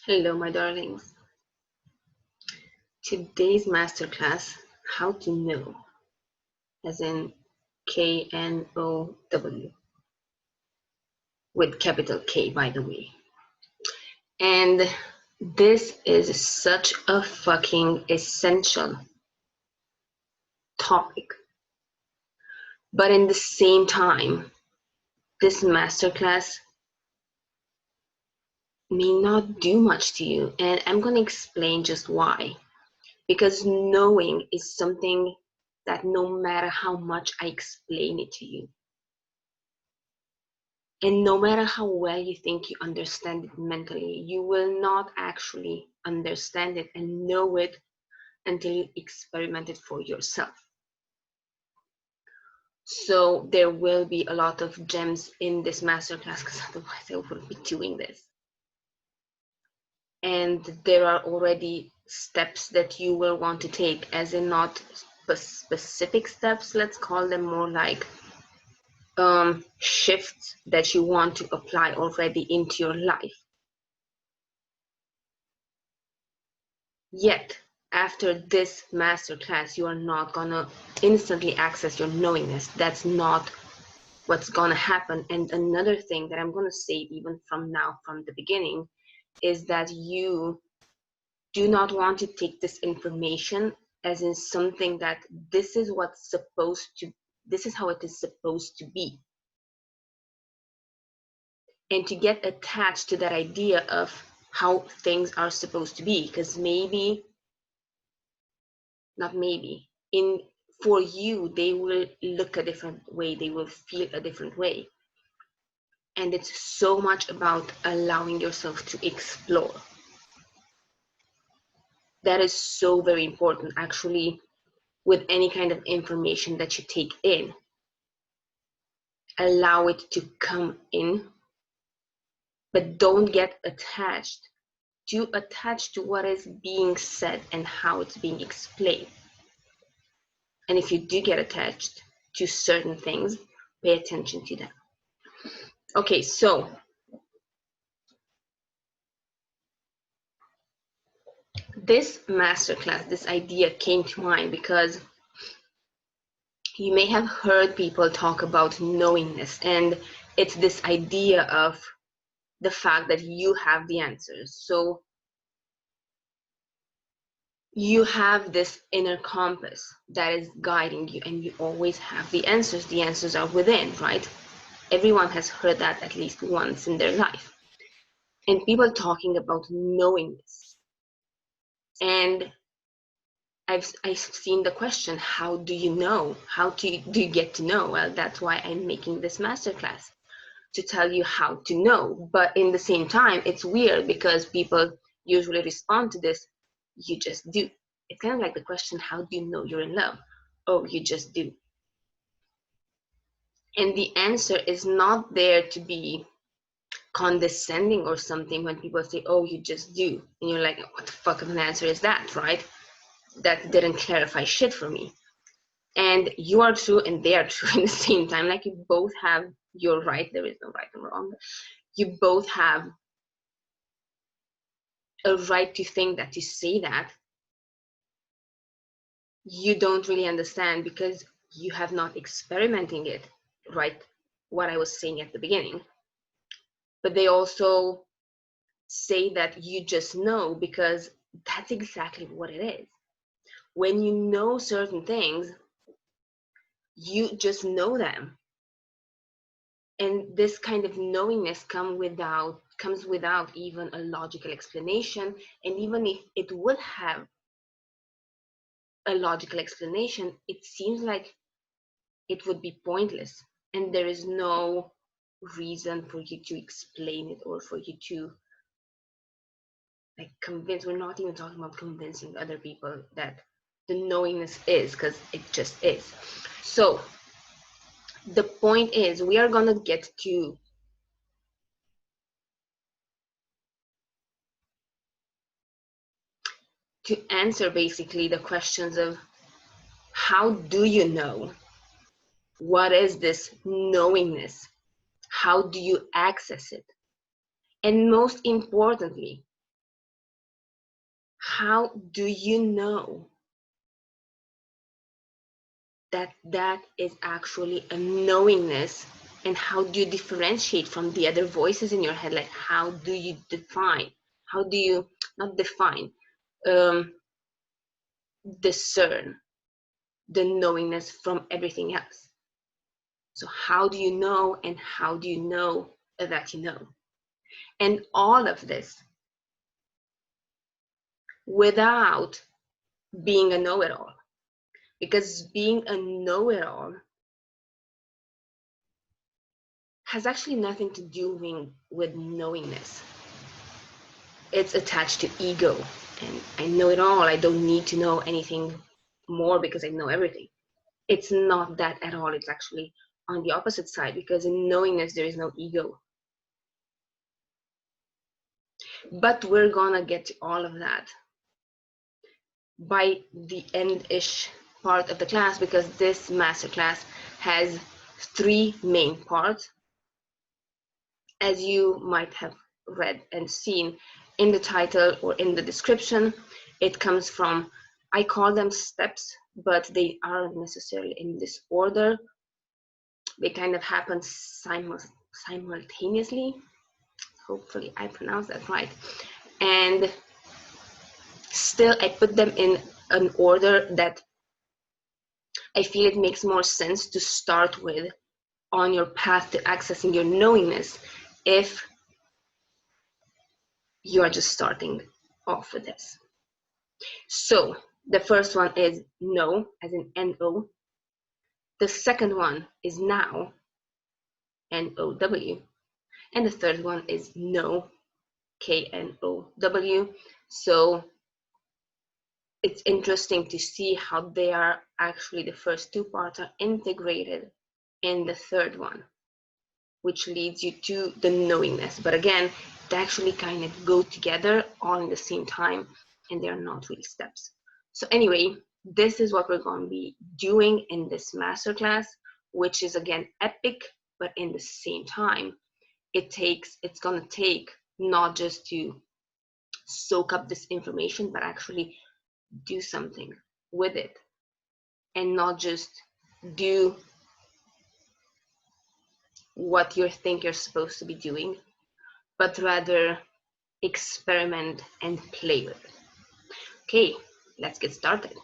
Hello, my darlings. Today's masterclass, how to know, as in K.N.O.W, with capital K, by the way. And this is such a fucking essential topic. But in the same time, this masterclass may not do much to you. And I'm going to explain just why. Because knowing is something that no matter how much I explain it to you, and no matter how well you think you understand it mentally, you will not actually understand it and know it until you experiment it for yourself. So there will be a lot of gems in this masterclass, because otherwise I wouldn't be doing this. And there are already steps that you will want to take, as in not specific steps, let's call them more like shifts that you want to apply already into your life. Yet, after this masterclass, you are not gonna instantly access your knowingness. That's not what's gonna happen. And another thing that I'm gonna say, even from now, from the beginning, is that you do not want to take this information as in something that this is how it is supposed to be. And to get attached to that idea of how things are supposed to be, because for you, they will look a different way, they will feel a different way. And it's so much about allowing yourself to explore. That is so very important, actually, with any kind of information that you take in. Allow it to come in, but don't get attached to what is being said and how it's being explained. And if you do get attached to certain things, pay attention to them. Okay, so this masterclass, this idea came to mind because you may have heard people talk about knowingness, and it's this idea of the fact that you have the answers. So you have this inner compass that is guiding you, and you always have the answers. The answers are within, right? Everyone has heard that at least once in their life. And people talking about knowingness. And I've seen the question, how do you know? How do you get to know? Well, that's why I'm making this masterclass, to tell you how to know. But in the same time, it's weird because people usually respond to this, you just do. It's kind of like the question, how do you know you're in love? Oh, you just do. And the answer is not there to be condescending or something when people say, oh, you just do. And you're like, what the fuck of an answer is that, right? That didn't clarify shit for me. And you are true and they are true in the same time. Like, you both have your right. There is no right and wrong. You both have a right to think that, to say that. You don't really understand because you have not experimenting it, right? What I was saying at the beginning. But they also say that you just know, because that's exactly what it is. When you know certain things, you just know them. And this kind of knowingness comes without even a logical explanation. And even if it would have a logical explanation, it seems like it would be pointless. And there is no reason for you to explain it or for you to like convince. We're not even talking about convincing other people that the knowingness is, because it just is. So the point is, we are gonna get to answer basically the questions of, how do you know? What is this knowingness? How do you access it? And most importantly, how do you know that that is actually a knowingness? And how do you differentiate from the other voices in your head? Like, how do you define? How do you, not define, discern the knowingness from everything else? So how do you know, and how do you know that you know? And all of this without being a know-it-all. Because being a know-it-all has actually nothing to do with knowingness. It's attached to ego. And I know it all. I don't need to know anything more because I know everything. It's not that at all. It's actually on the opposite side, because in knowingness, there is no ego. But we're gonna get to all of that by the end-ish part of the class, because this masterclass has 3 main parts, as you might have read and seen in the title or in the description. It comes from, I call them steps, but they aren't necessarily in this order. They kind of happen simultaneously. Hopefully I pronounced that right. And still, I put them in an order that I feel it makes more sense to start with on your path to accessing your knowingness, if you are just starting off with this. So the first one is know, as in N-O. The second one is now, N-O-W. And the third one is know, K-N-O-W. So it's interesting to see how they are actually, the first 2 parts are integrated in the third one, which leads you to the knowingness. But again, they actually kind of go together all in the same time, and they're not really steps. So anyway, this is what we're going to be doing in this masterclass, which is again epic, but in the same time, it's going to take not just to soak up this information, but actually do something with it, and not just do what you think you're supposed to be doing, but rather experiment and play with it. Okay, let's get started.